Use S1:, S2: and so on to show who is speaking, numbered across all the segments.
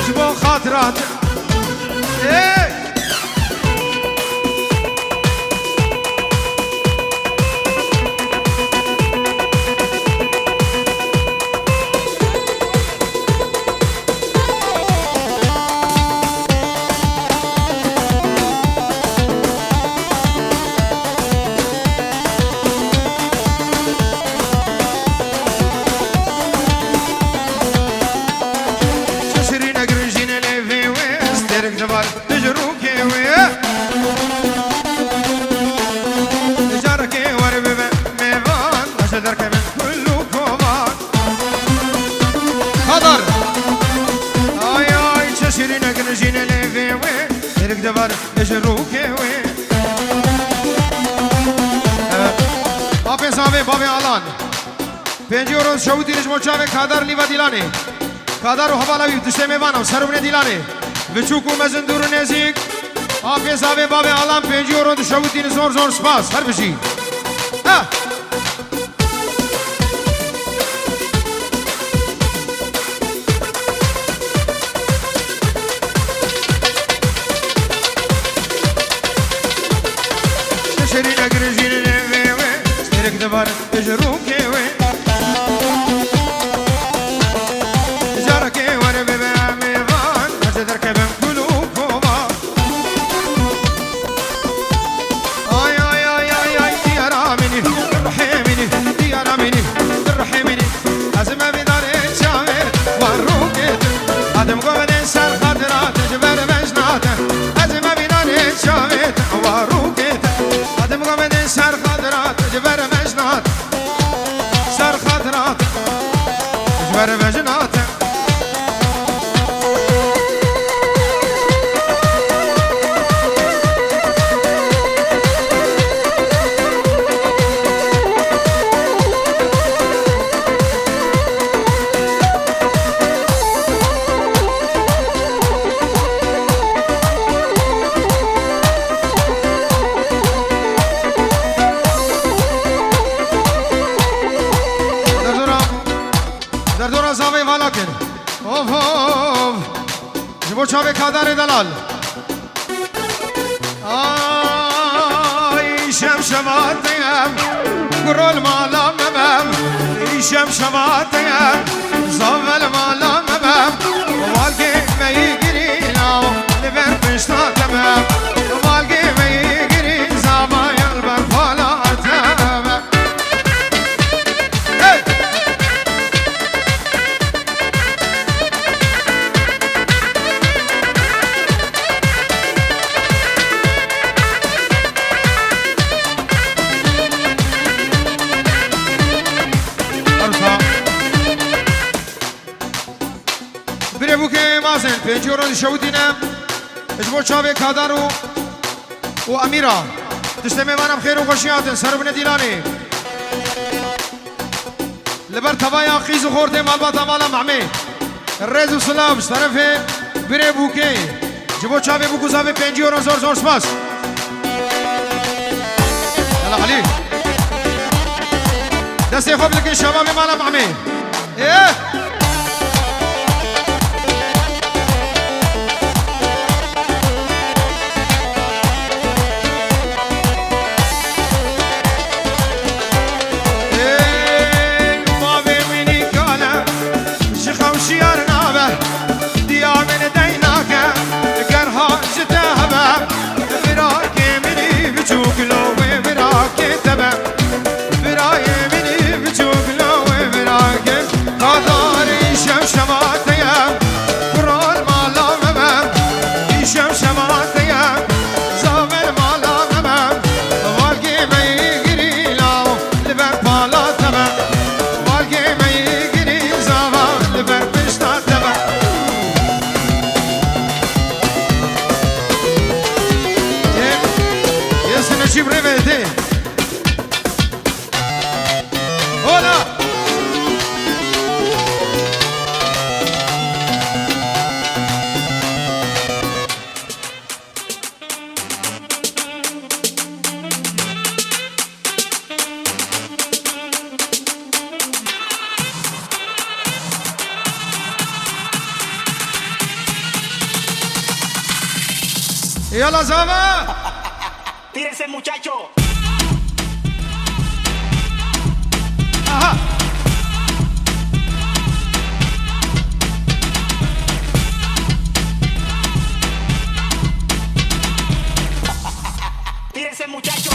S1: جبو خاطرات ايه پنجی شهودی نجمو چاوه کادر لیوا دیلانه کادر و حوالاوی دشته میوانم سرونه دیلانه وچوکو مزندور نزیک آفیس آوه بابه آلام پنجی شهودی زور زور سپاس هر بشی شرین اگرجین نوه سترک دبار تجرو که چاوه کادر دلال آی شم شواتیم گرول مالا مبم شم شواتیم زاول مالا مبم والگی میگیری ناو لبر پشتاتم والگی میگیری زابایل بر فالاتم پنجی رو شهودینم اجبو چاوه کادارو و امیرا دشته میوانم خیر و خوشیاتن سربن دیلانی لبر تبایا خیز و خورده مالباتا مالا معمه الرز و سلام طرف بره بوکه جبو چاوه بوکو زاوه پنجی رو زور زور سپاس يلا علي دسته خوب لكن شباب مالا معمه ايه Kadar يلا زابا
S2: Tírese, muchacho.
S1: اها
S2: Tírese, muchacho.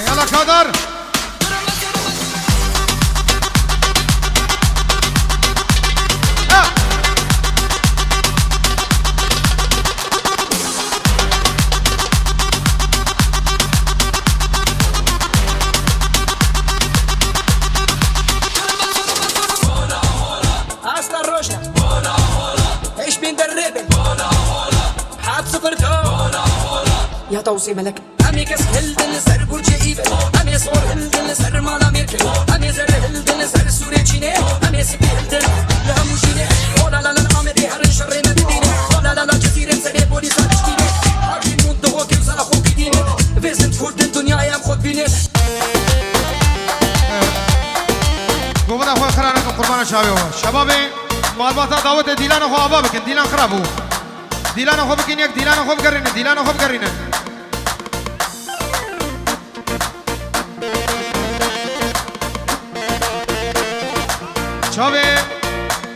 S1: يلا كادر
S3: Hasta roja. ايش بندربن حاب صفر تو يا توصي ملك امي كس هلدن سر برج ايفل امي صور هلدن سر مالا ميركل امي زر هلدن سر سوري تشيني امي سبي هلدن لها موشيني ولا لا لا امي هرن شر مدينه ولا لا لا جزيره سر بوليس اشتيني ابي مود هو كيف صار اخوك ديني فيزنت فورد الدنيا يا خد بيني
S1: گوبدا خو خرانه کو قربان شاوه شباب مالباتا دعوت دیلان خو آبا بکن دیلان خرابو دیلان خو بکن یک دیلان خو بگرینه دیلان خو بگرینه چاوه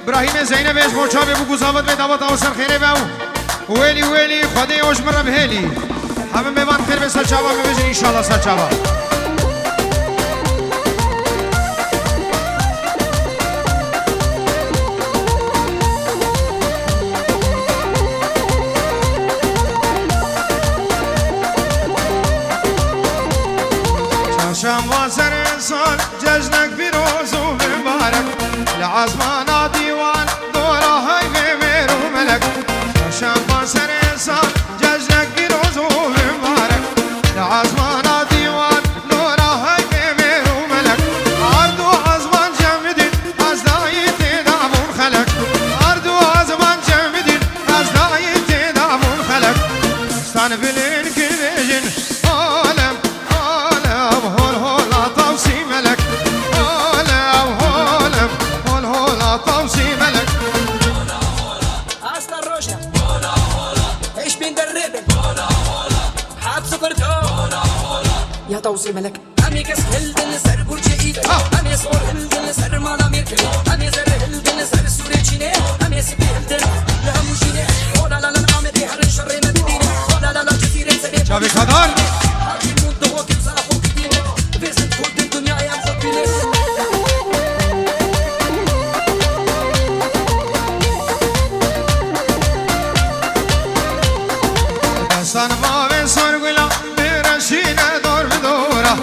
S1: ابراهیم زینب اش مو چاوه بو گزاوت به دعوت او سر خیره باو ویلی ویلی خدای اوش مر بهلی همه میوان خیر به سر چاوا میبجن ان شاء الله سر چاوا شام واسر انسان جزنك بروز ومبارك لعزمان ديوان دوره هاي بمير وملك شام واسر انسان جزنك بروز ومبارك لعزمان ديوان دوره هاي بمير وملك عردو عزمان جمدين ازدايتي دابون خلق عردو عزمان جمدين ازدايتي دابون خلق استان بلين كبيجن عالم هول هولا طوسي ملك هول هولا طوسي ملك
S3: hasta roja. ايش بندربن حاب صفر تو يا توصي ملك امي كس هلدن سر برج ايفل امي صور هلدن سر مالا ميركل امي زر هلدن سر سوري تشيني امي سبي هلدن لها موشيني ولا لا لا امي هرن شر مدينه ولا لا لا جزيره سر
S1: شابي خضار
S3: ابي مود هو كيف صار اخوك ديني فيزنت فورد الدنيا يا خد بيني
S1: دستان باوی سرگلا برشینه دور بدورا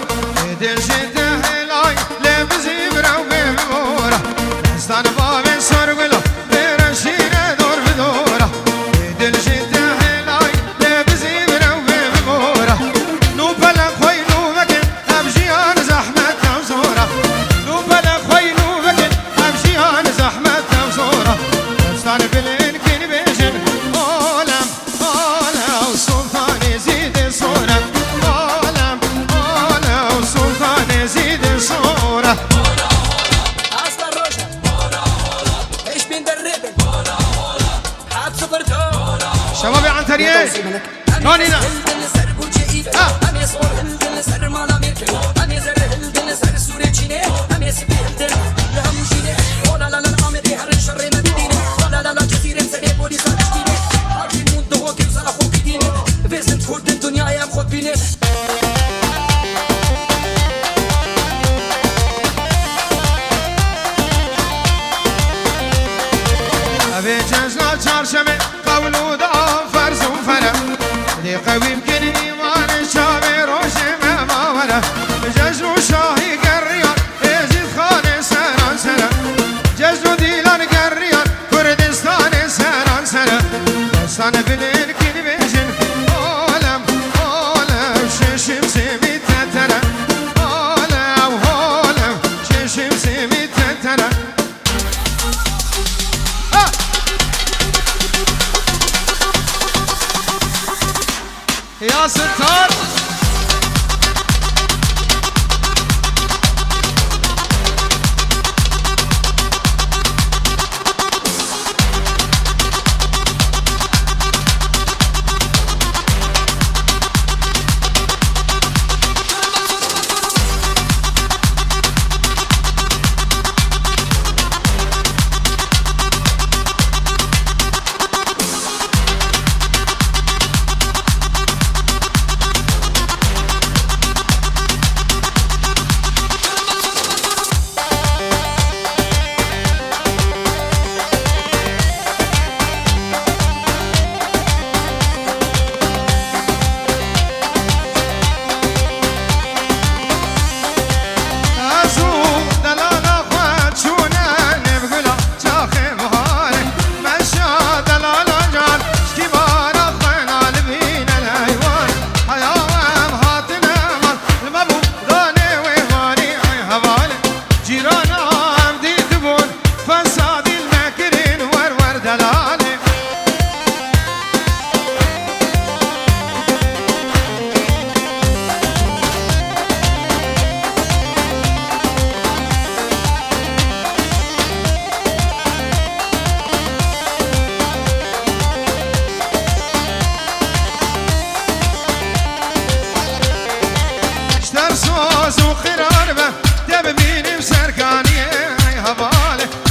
S1: دل جده هلای لبزی برو ببورا دستان باوی سرگلا برشینه دور بدورا دل جده هلای لبزی برو ببورا يا ستار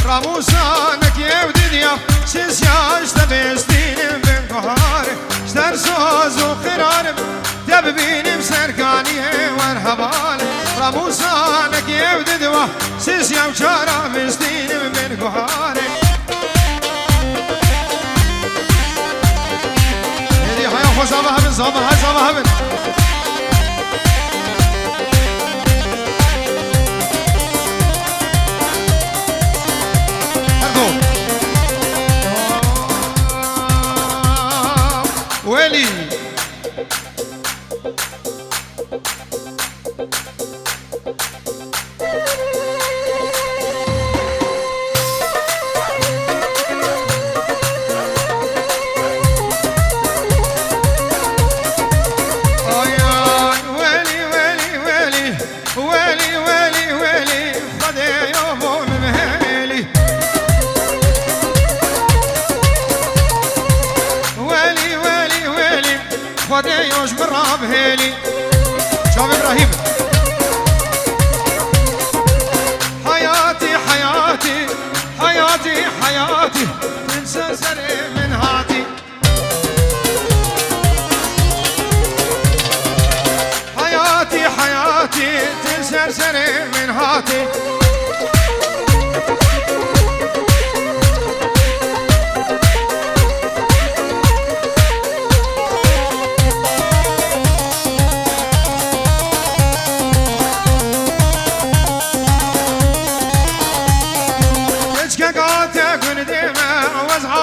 S1: راموسانك يودنيا سيسياش تبستين بن بهاري اشتر سوز وقرارب تببيني بسرقاني وارهبالي راموسانك يودنيا سيسياش تبستين بن بهاري هدي حيا خو زبهبن زبهبن ويلي خديوش براب هيلي شوف ابراهيم حياتي حياتي حياتي حياتي تنسى سري من هاتي حياتي حياتي تنسى سري من هاتي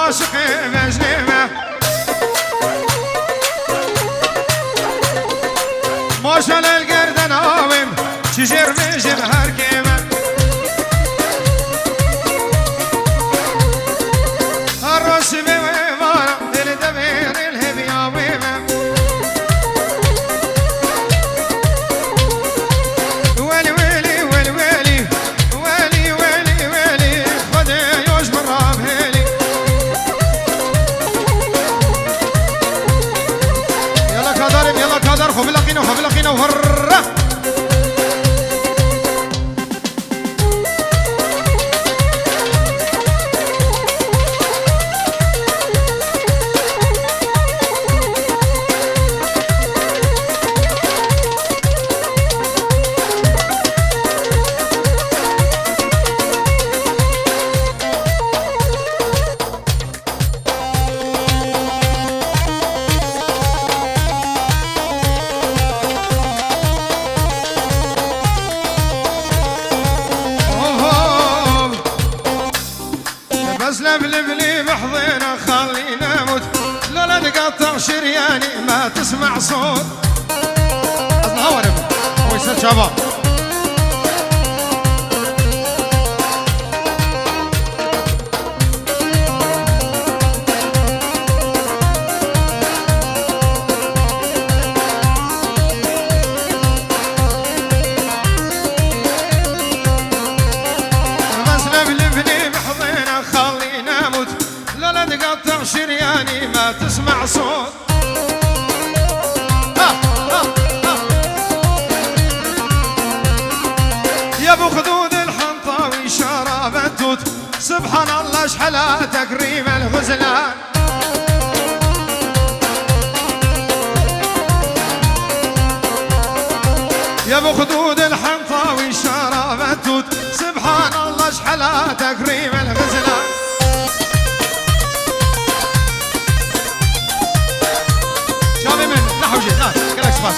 S1: عاشقي مجنمة ماشا للقرد ناوم شجر من جبهر كيمة الرش بويمارة الدبير الهبيا ويمة ويلي ويلي ويلي ويلي ويلي ويلي ويلي خدي يوش براب هيلي يلا كادر خو بلقينا وهرّا لبلبلي بحضينا خلينا موت لا تقطع شرياني ما تسمع صوت أصنع هو يصير شباب سبحان الله شحلا تكريم الغزلان يا ابو خدود الحنطاوي الشراب التوت سبحان الله شحلا تكريم الغزلان شابي من لحوجي لا كلك سباس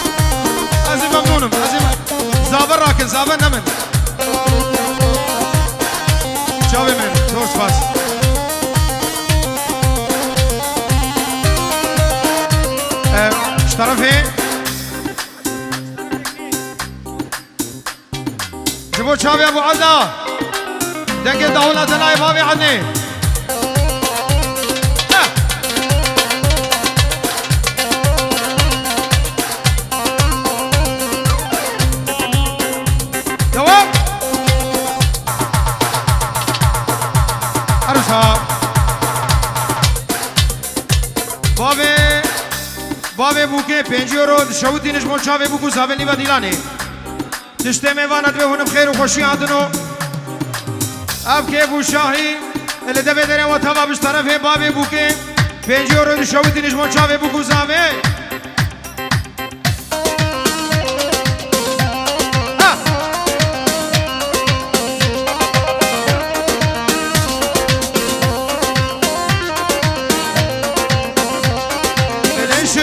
S1: ازي ممنونم ازي زابر راكن زابر نمن شابي من دور سباس ايش طرفي جبو شابي ابو عدا دنگ دولت لاي بابي عني دوام عروسها بابي بوكي 5 يورو شوتي نجمو شابي بوكو زابني بديلاني تشتي ميوانت بهون بخير وخوشي عندنو اب كيبو شاهي اللي دبي دري وطبا بش طرفه بابي بوكي 5 يورو شوتي نجمو شابي بوكو زابي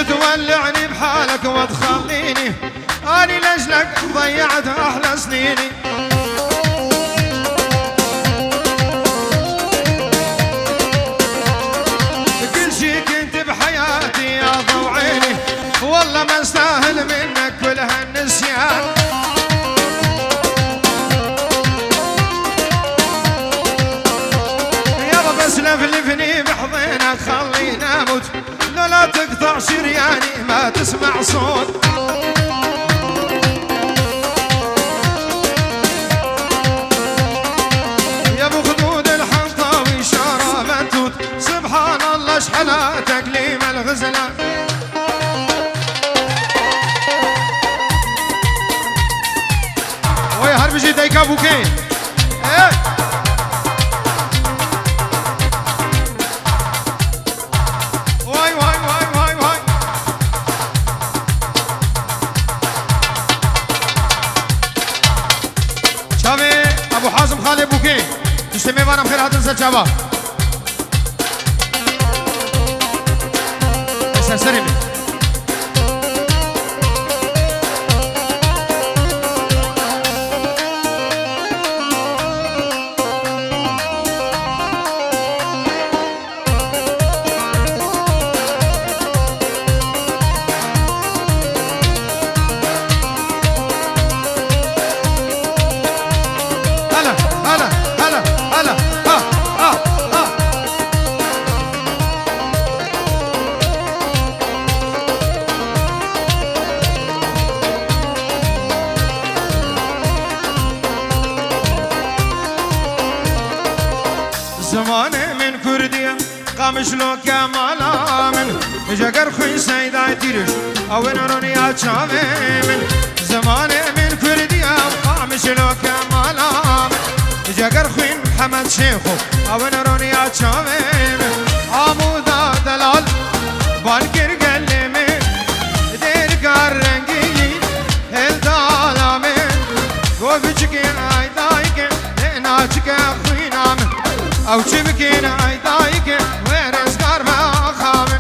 S1: تولعني بحالك وتخليني اني لاجلك ضيعت احلى سنيني كل شي كنت بحياتي يا ضو عيني والله ما استاهل منك كل هالنسيان يابا بس لفلفني بحضنك خليني اموت لا تقطع شرياني ما تسمع صوت يا ابو خدود الحنطاوي شراب التوت سبحان الله شحلا تكليم الغزلان وي هربجي ديكا بوكين ايه ابو حازم خالد بوكي تشتمي وانا بخير هتنسى شباب سرسرمي زمانه من كردية قامش لو كمالا من جگر خوي سيدا تيرش او نروني اچاوه من زمانه من كردية قامش لو كمالا من جگر خوي محمد شيخو او نروني اچاوه من عمودا دلال بانكر قلمي دير كار رنگي هل دالامي گوبچكين ايدايك ناچك خوي نام او چبكين عيدايك ويرز قربا خامن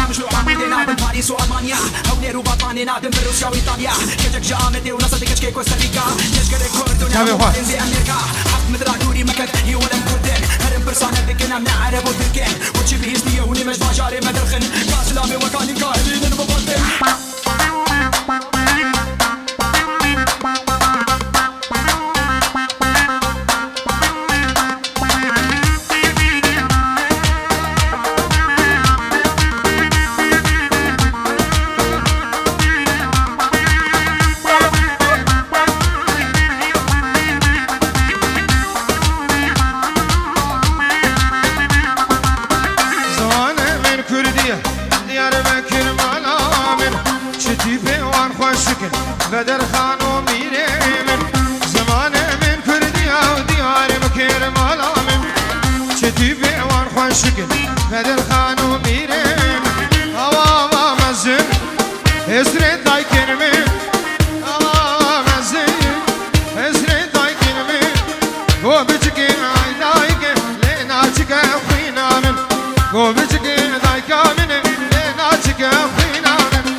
S3: مش لو عملنا باريس والمانيا او نيرو بطانينا بروسيا وايطاليا كجك جامدي ونصدق كشكي كوستاريكا كشكي كوردونا زي امريكا حق مدرا دوري مكت هي ولا كردن هرم برسانه بكنا من عرب وتركين وتشي بيستي وني مش باجاري مدرخن كاسلامي وكاني كاهلين المبطن
S1: عاشق بدل خانو میرم هوا مزن اسرت دای کرمه هوا مزن اسرت دای کرمه گو بچکی ای دای که لینا چکه خوینا من گو بچکی دای کامن لینا چکه خوینا من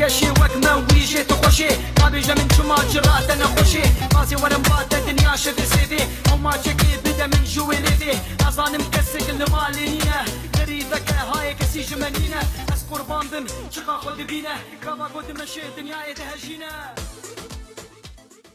S3: روقشي وكما ويجي تخشي طابجة من شما جرات انا خوشي راسي وانا مبادة دنيا شد سيدي او ما تشكي بدا من جوي ليدي اظن مكسك المالينية غريبك هاي كسي جمالينة اس قربان دم شقا خد بينا كما قد مشي دنيا يتهجينا